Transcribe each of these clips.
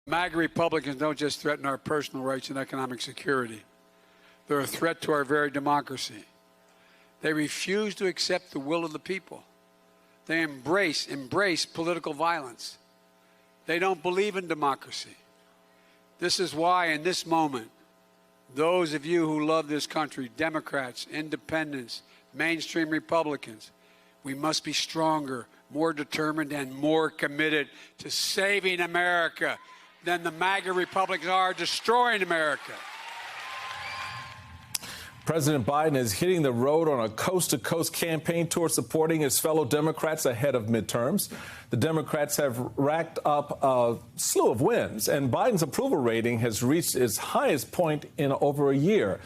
MAGA Republicans don't just threaten our personal rights and economic security. They're a threat to our very democracy. They refuse to accept the will of the people. They embrace political violence. They don't believe in democracy. This is why, in this moment, those of you who love this country, Democrats, independents, mainstream Republicans, we must be stronger, more determined, and more committed to saving America than the MAGA Republicans are destroying America. President Biden is hitting the road on a coast-to-coast campaign tour supporting his fellow Democrats ahead of midterms. The Democrats have racked up a slew of wins, and Biden's approval rating has reached its highest point in over a year.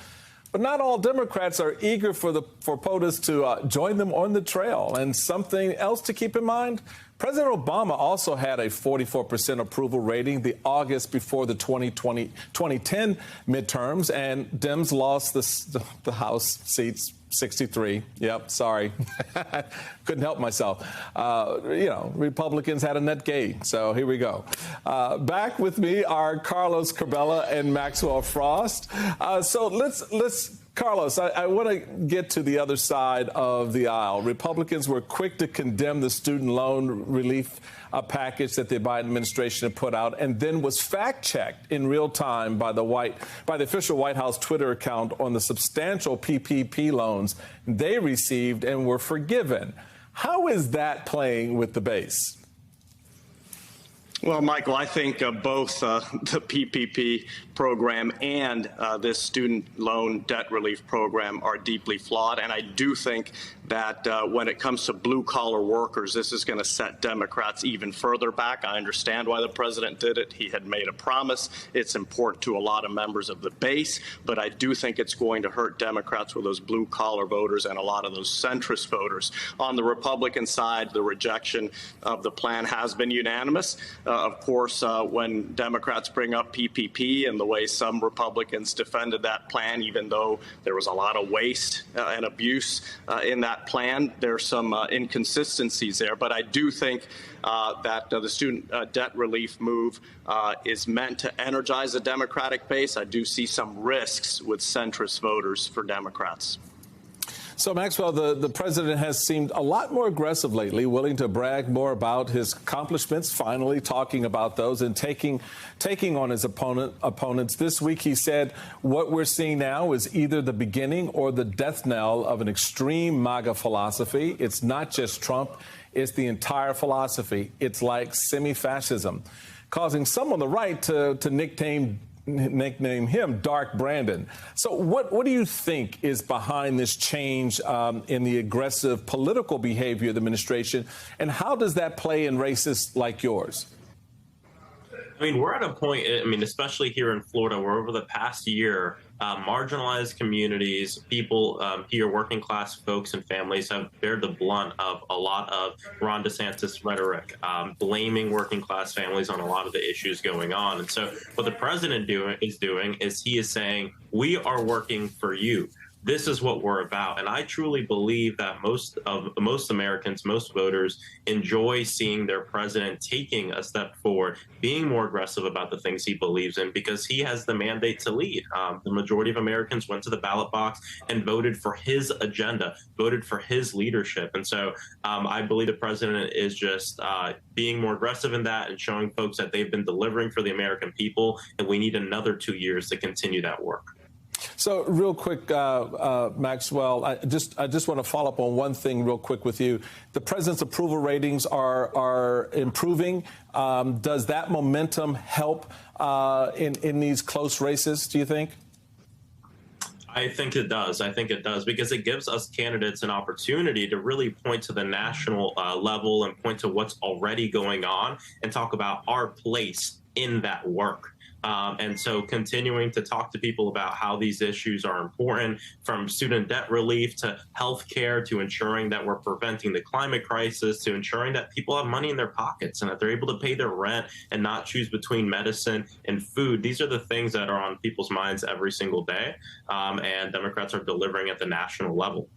But not all Democrats are eager for POTUS to join them on the trail. And something else to keep in mind, President Obama also had a 44% approval rating the August before the 2010 midterms, and Dems lost the House seats 63. Yep, sorry. Couldn't help myself. Republicans had a net gain. So here we go. Back with me are Carlos Curbelo and Maxwell Frost. So let's Carlos, I want to get to the other side of the aisle. Republicans were quick to condemn the student loan relief package that the Biden administration had put out, and then was fact-checked in real time by the official White House Twitter account on the substantial PPP loans they received and were forgiven. How is that playing with the base? Well, Michael, I think both the PPP program and this student loan debt relief program are deeply flawed. And I do think that when it comes to blue-collar workers, this is going to set Democrats even further back. I understand why the president did it. He had made a promise. It's important to a lot of members of the base. But I do think it's going to hurt Democrats with those blue-collar voters and a lot of those centrist voters. On the Republican side, the rejection of the plan has been unanimous. Of course, when Democrats bring up PPP and the way some Republicans defended that plan, even though there was a lot of waste and abuse in that plan, there's some inconsistencies there. But I do think that the student debt relief move is meant to energize the Democratic base. I do see some risks with centrist voters for Democrats. So, Maxwell, the president has seemed a lot more aggressive lately, willing to brag more about his accomplishments, finally talking about those and taking on his opponents. This week, he said, what we're seeing now is either the beginning or the death knell of an extreme MAGA philosophy. It's not just Trump. It's the entire philosophy. It's like semi-fascism, causing some on the right to nickname him Dark Brandon. So what do you think is behind this change in the aggressive political behavior of the administration, and how does that play in races like yours? I mean, we're at a point, especially here in Florida, where over the past year, marginalized communities, people here, working class folks and families have bared the blunt of a lot of Ron DeSantis rhetoric, blaming working class families on a lot of the issues going on. And so what the president is he is saying, we are working for you. This is what we're about. And I truly believe that most Americans, most voters enjoy seeing their president taking a step forward, being more aggressive about the things he believes in, because he has the mandate to lead. The majority of Americans went to the ballot box and voted for his agenda, voted for his leadership. And so I believe the president is just being more aggressive in that and showing folks that they've been delivering for the American people, and we need another 2 years to continue that work. So real quick, Maxwell, I just want to follow up on one thing real quick with you. The president's approval ratings are improving. Does that momentum help in these close races, do you think? I think it does. I think it does, because it gives us candidates an opportunity to really point to the national level and point to what's already going on and talk about our place in that work. And so continuing to talk to people about how these issues are important, from student debt relief to health care to ensuring that we're preventing the climate crisis to ensuring that people have money in their pockets and that they're able to pay their rent and not choose between medicine and food. These are the things that are on people's minds every single day. And Democrats are delivering at the national level.